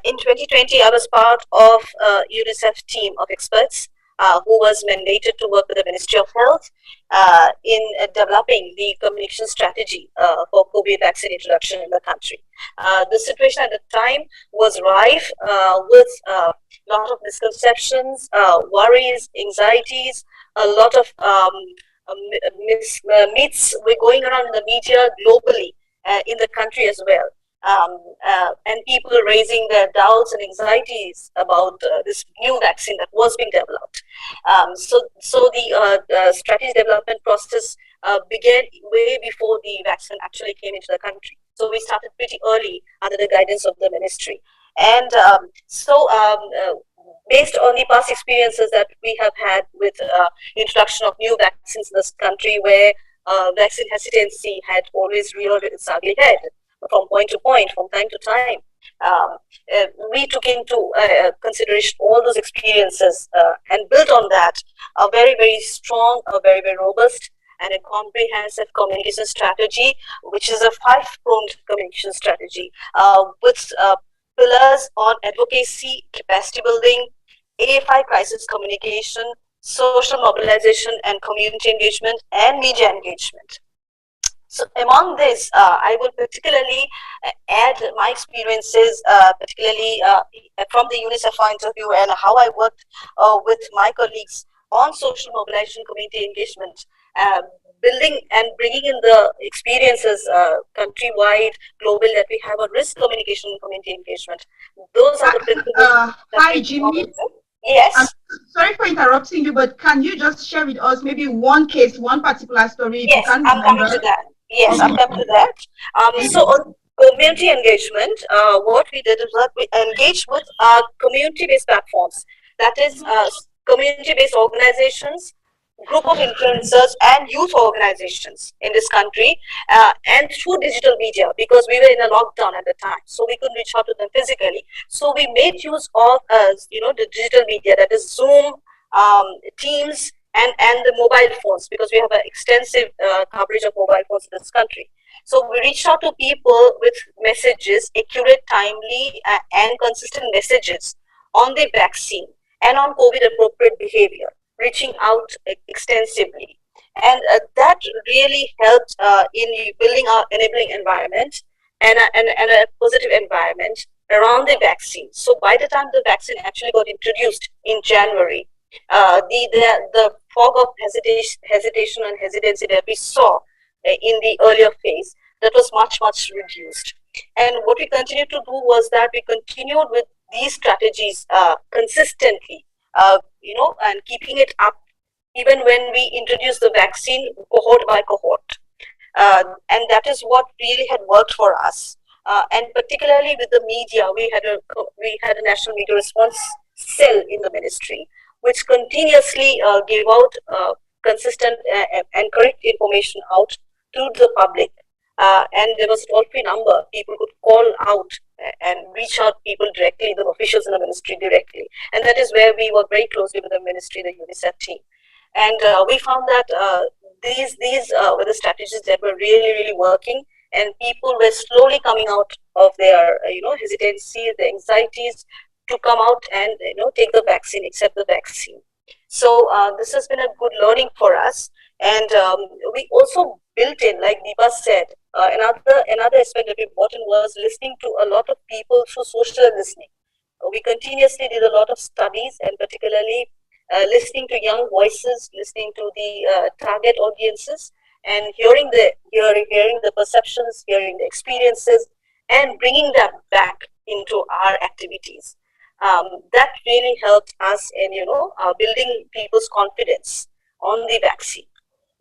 In 2020, I was part of a UNICEF team of experts who was mandated to work with the Ministry of Health in developing the communication strategy for COVID vaccine introduction in the country. The situation at the time was rife with a lot of misconceptions, worries, anxieties, a lot of myths were going around in the media globally, in the country as well. And people raising their doubts and anxieties about this new vaccine that was being developed. So the strategy development process began way before the vaccine actually came into the country. So we started pretty early under the guidance of the ministry. And based on the past experiences that we have had with introduction of new vaccines in this country, where vaccine hesitancy had always reared its ugly head from point to point, from time to time, we took into consideration all those experiences and built on that a very, very strong, a very, very robust and a comprehensive communication strategy, which is a 5-pronged communication strategy with pillars on advocacy, capacity building, AFI crisis communication, social mobilization and community engagement, and media engagement. So among this, I will particularly add my experiences, particularly from the UNICEF point of view, and how I worked with my colleagues on social mobilization, community engagement, building and bringing in the experiences countrywide, global, that we have on risk communication and community engagement. Those are the principles. Hi, Jimmy. Yes. I'm sorry for interrupting you, but can you just share with us maybe one case, one particular story, if you Yes, can I'm coming remember? to that. Yes, Okay. I'm coming to that. So on community engagement, what we did is that we engaged with community-based platforms. That is, community-based organizations, group of influencers, and youth organizations in this country, and through digital media, because we were in a lockdown at the time, so we couldn't reach out to them physically. So we made use of, the digital media, that is Zoom, Teams, and the mobile phones, because we have an extensive coverage of mobile phones in this country. So we reached out to people with messages, accurate, timely, and consistent messages on the vaccine and on COVID appropriate behavior, reaching out extensively. And that really helped in building our enabling environment and a positive environment around the vaccine. So by the time the vaccine actually got introduced in January, the fog of hesitation and hesitancy that we saw in the earlier phase, that was much reduced. And what we continued to do was that we continued with these strategies consistently, and keeping it up even when we introduced the vaccine cohort by cohort. And that is what really had worked for us. And particularly with the media, we had a national media response cell in the ministry, which continuously gave out consistent and correct information out to the public. And there was a toll-free number. People could call out and reach out people directly, the officials in the ministry directly. And that is where we work very closely with the ministry, the UNICEF team. And we found that these were the strategies that were really working, and people were slowly coming out of their hesitancy, the anxieties, to come out and take the vaccine, accept the vaccine. So this has been a good learning for us. And we also built in, like Deepa said, another aspect that we brought in was listening to a lot of people through social listening. We continuously did a lot of studies, and particularly listening to young voices, listening to the target audiences, and hearing the perceptions, hearing the experiences, and bringing them back into our activities. That really helped us in building people's confidence on the vaccine.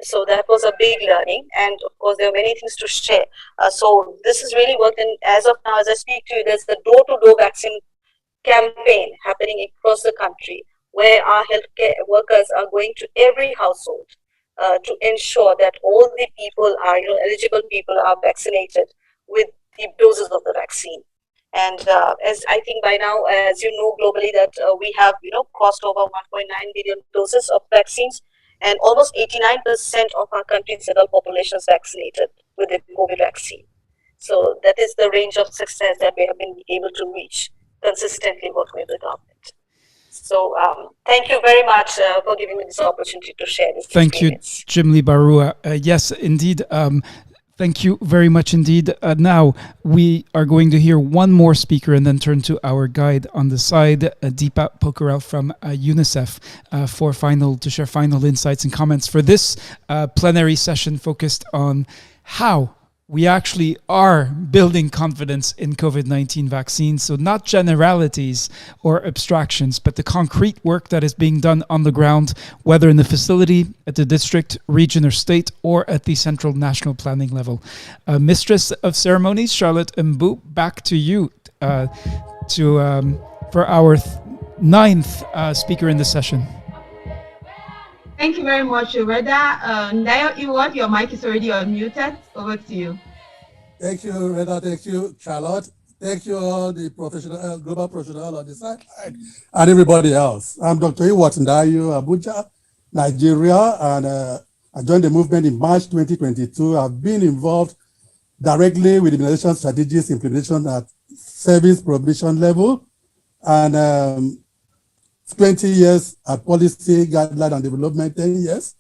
So that was a big learning, and of course there are many things to share. So this has really worked, and as of now, as I speak to you, there's the door-to-door vaccine campaign happening across the country, where our healthcare workers are going to every household to ensure that all the people are, eligible people are vaccinated with the doses of the vaccine. And as I think by now, as you know, globally that we have, crossed over 1.9 billion doses of vaccines, and almost 89% of our country's adult population is vaccinated with the COVID vaccine. So that is the range of success that we have been able to reach consistently working with the government. So thank you very much for giving me this opportunity to share this experience. Thank you, Jimli Barua. Yes, indeed. Thank you very much indeed. Now we are going to hear one more speaker and then turn to our guide on the side, Deepa Pokarel from UNICEF, to share final insights and comments for this plenary session focused on how we actually are building confidence in COVID-19 vaccines. So not generalities or abstractions, but the concrete work that is being done on the ground, whether in the facility, at the district, region, or state, or at the central national planning level. Mistress of Ceremonies, Charlotte Mbu, back to you for our ninth speaker in the session. Thank you very much, Reda. Nayo Iwad, your mic is already unmuted. Over to you. Thank you, Reda. Thank you, Charlotte. Thank you all the professional, global professional on the side and everybody else. I'm Dr. Iwad Ndayu, Abuja, Nigeria, and I joined the movement in March 2022. I've been involved directly with immunization strategies implementation at service provision level, and 20 years at policy, guideline, and development, 10 years.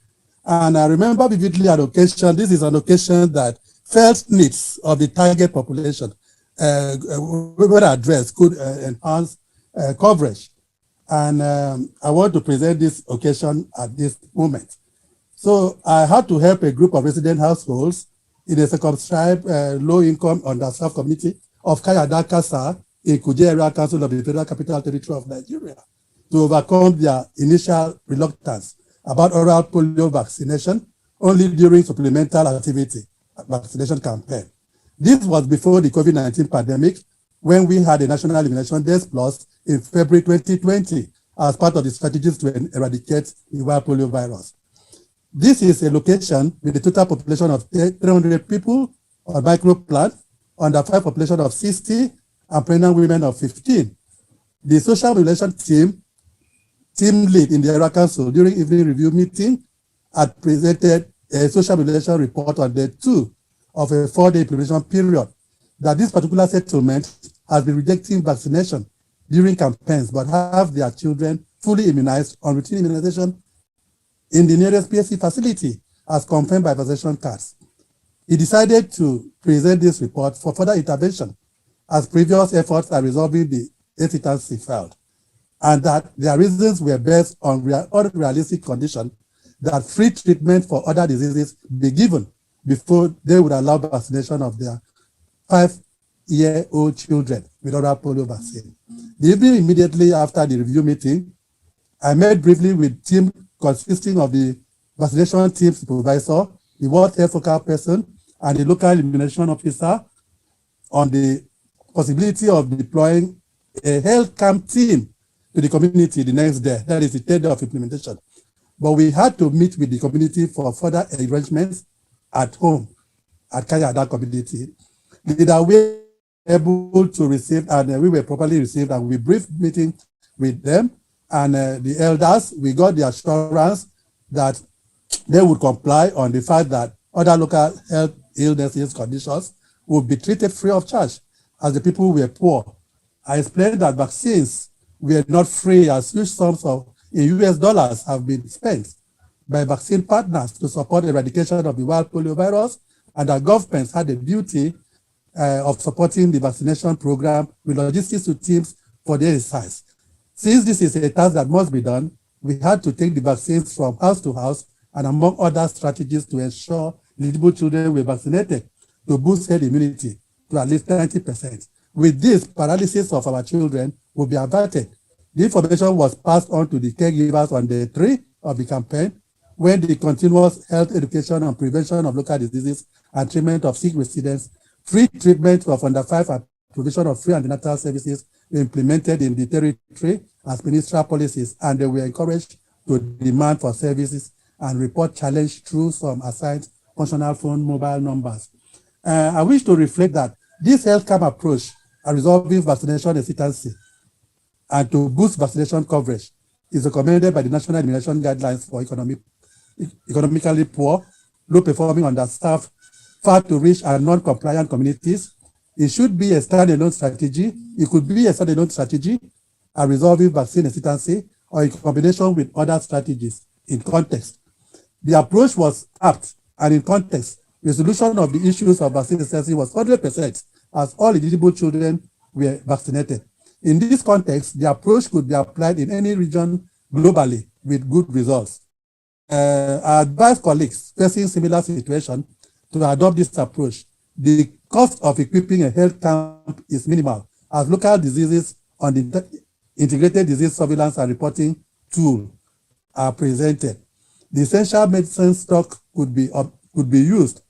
And I remember vividly an occasion, this is an occasion that felt needs of the target population were addressed, could enhance coverage. And I want to present this occasion at this moment. So I had to help a group of resident households in a circumscribed low-income underserved community of Kayada Kasa in Kuje Area Council of the Federal Capital Territory of Nigeria. to overcome their initial reluctance about oral polio vaccination only during supplemental activity vaccination campaign. This was before the COVID-19 pandemic, when we had a national immunization days plus in February 2020 as part of the strategies to eradicate the wild polio virus. This is a location with a total population of 300 people on micro plant, under 5 population of 60, and pregnant women of 15. The social relation team lead in the area council during evening review meeting had presented a social relation report on day 2 of a 4-day implementation period, that this particular settlement has been rejecting vaccination during campaigns, but have their children fully immunized on routine immunization in the nearest PSC facility, as confirmed by vaccination cards. He decided to present this report for further intervention, as previous efforts at resolving the hesitancy failed, and that their reasons were based on unrealistic condition that free treatment for other diseases be given before they would allow vaccination of their 5-year-old children with oral polio vaccine. The evening immediately after the review meeting, I met briefly with team consisting of the vaccination team supervisor, the World Health focal person, and the local immunization officer on the possibility of deploying a health camp team to the community the next day. That is the 3rd day of implementation. But we had to meet with the community for further arrangements at home at Kayada community. That we were able to receive, and we were properly received, and we brief meeting with them and the elders. We got the assurance that they would comply on the fact that other local health illnesses conditions would be treated free of charge, as the people were poor. I explained that vaccines were not free, as huge sums in US dollars have been spent by vaccine partners to support eradication of the wild polio virus, and that governments had a duty of supporting the vaccination program with logistics to teams for their exercise. Since this is a task that must be done, we had to take the vaccines from house to house, and among other strategies to ensure eligible children were vaccinated to boost herd immunity to at least 90%. With this, paralysis of our children will be averted. The information was passed on to the caregivers on day 3 of the campaign, when the continuous health education and prevention of local diseases and treatment of sick residents, free treatment of under 5 and provision of free antenatal services were implemented in the territory as ministerial policies, and they were encouraged to demand for services and report challenge through some assigned functional phone mobile numbers. I wish to reflect that this health camp approach at resolving vaccination hesitancy and to boost vaccination coverage is recommended by the National Immunization Guidelines for economically poor, low-performing, understaffed, far-to-reach, and non-compliant communities. It should be a standalone strategy. It could be a standalone strategy at resolving vaccine hesitancy, or in combination with other strategies in context. The approach was apt, and in context, resolution of the issues of vaccine hesitancy was 100%, as all eligible children were vaccinated. In this context, the approach could be applied in any region globally with good results. I advise colleagues facing similar situation to adopt this approach. The cost of equipping a health camp is minimal, as local diseases on the integrated disease surveillance and reporting tool are presented. The essential medicine stock could be used,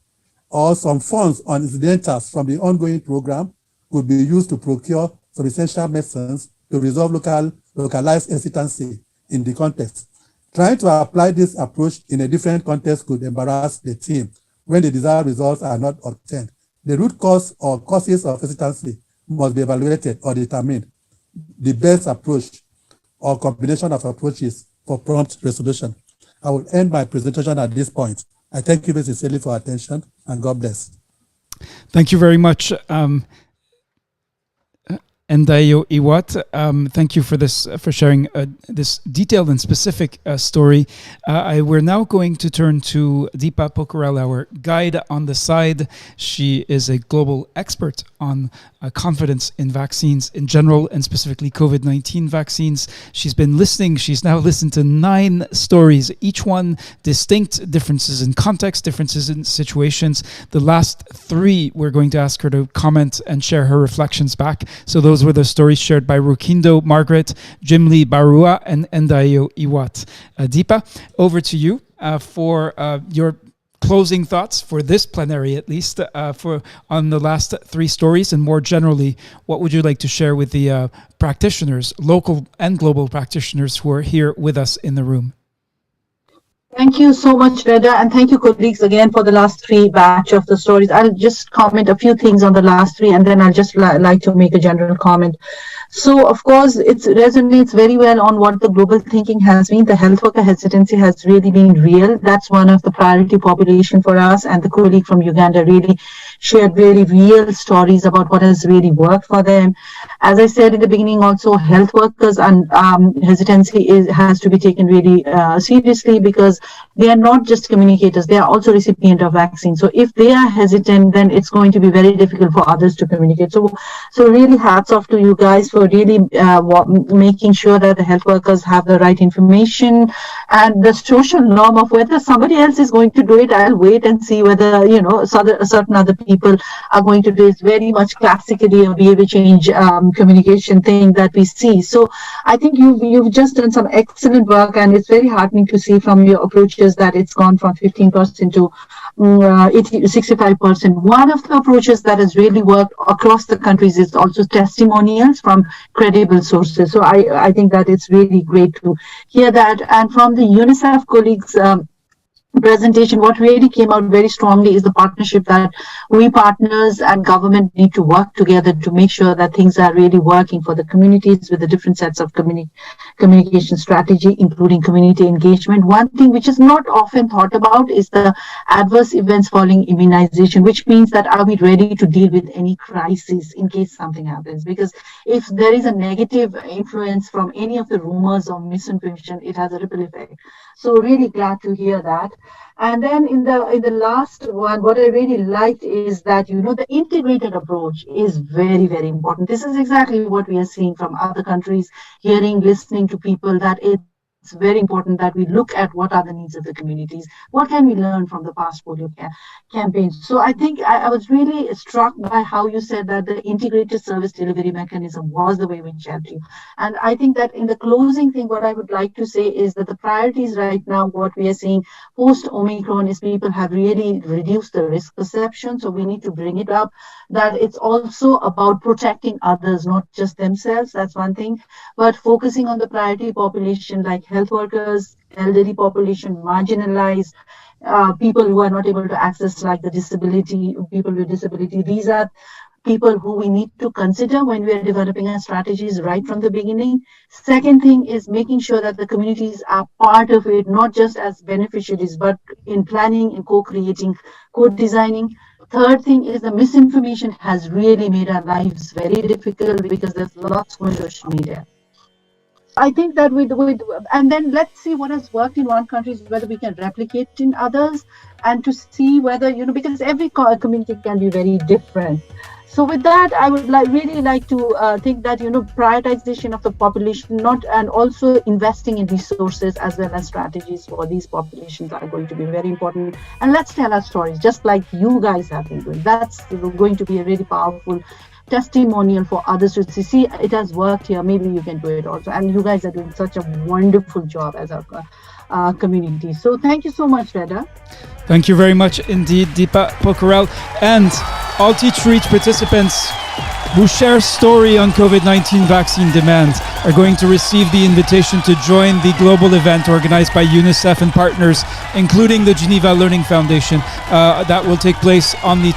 or some funds on incidentals from the ongoing program could be used to procure some essential medicines to resolve localized hesitancy in the context. Trying to apply this approach in a different context could embarrass the team when the desired results are not obtained. The root cause or causes of hesitancy must be evaluated or determined. The best approach or combination of approaches for prompt resolution. I will end my presentation at this point. I thank you very sincerely for attention, and God bless. Thank you very much. Ndayo Iwat, thank you for this, for sharing this detailed and specific story. We're now going to turn to Deepa Pokharel, our guide on the side. She is a global expert on confidence in vaccines in general, and specifically COVID-19 vaccines. She's been listening. She's now listened to 9 stories, each one distinct, differences in context, differences in situations. The last 3, we're going to ask her to comment and share her reflections back. So those Those were the stories shared by Rukindo Margaret, Jimli Barua, and Endayo Iwat. Deepa, over to you for your closing thoughts for this plenary, at least, on the last three stories, and more generally, what would you like to share with the practitioners, local and global practitioners who are here with us in the room? Thank you so much, Reda, and thank you, colleagues, again for the last three batch of the stories. I'll just comment a few things on the last three, and then I'll just like to make a general comment. So, of course, it resonates very well on what the global thinking has been. The health worker hesitancy has really been real. That's one of the priority population for us, and the colleague from Uganda really shared very real stories about what has really worked for them. As I said in the beginning, also health workers and hesitancy has to be taken really seriously, because they are not just communicators, they are also recipient of vaccines. So if they are hesitant, then it's going to be very difficult for others to communicate. So really hats off to you guys for really making sure that the health workers have the right information, and the social norm of whether somebody else is going to do it, I'll wait and see whether, certain other people are going to do it. Very much classically a behavior change communication thing that we see. So I think you've just done some excellent work, and it's very heartening to see from your approaches that it's gone from 15% to 65%. One of the approaches that has really worked across the countries is also testimonials from credible sources. So I think that it's really great to hear that. And from the UNICEF colleagues, presentation, what really came out very strongly is the partnership that we partners and government need to work together to make sure that things are really working for the communities with the different sets of communication strategy, including community engagement. One thing which is not often thought about is the adverse events following immunization, which means that are we ready to deal with any crisis in case something happens? Because if there is a negative influence from any of the rumors or misinformation, it has a ripple effect. So really glad to hear that. And then in the last one, what I really liked is that, the integrated approach is very, very important. This is exactly what we are seeing from other countries, hearing, listening to people, that it's very important that we look at what are the needs of the communities. What can we learn from the past polio campaigns? So I think I was really struck by how you said that the integrated service delivery mechanism was the way we helped you. And I think that in the closing thing, what I would like to say is that the priorities right now, what we are seeing post-Omicron is people have really reduced the risk perception. So we need to bring it up, that it's also about protecting others, not just themselves. That's one thing, but focusing on the priority population like health workers, elderly population, marginalized, people who are not able to access, like the people with disability. These are people who we need to consider when we are developing our strategies right from the beginning. Second thing is making sure that the communities are part of it, not just as beneficiaries, but in planning and co-creating, co-designing. Third thing is the misinformation has really made our lives very difficult because there's lots on social media. I think that and then let's see what has worked in one country, whether we can replicate in others, and to see whether, because every community can be very different. So with that, I would really like to think that, prioritization of the population, and also investing in resources as well as strategies for these populations are going to be very important. And let's tell our stories, just like you guys have been doing. That's going to be a really powerful testimonial for others to see it has worked here, maybe you can do it also. And you guys are doing such a wonderful job as our community. So thank you so much, Reda. Thank you very much indeed, Deepa Pokharel. And all Teach Reach participants who share story on COVID-19 vaccine demand are going to receive the invitation to join the global event organized by UNICEF and partners, including the Geneva Learning Foundation, that will take place on the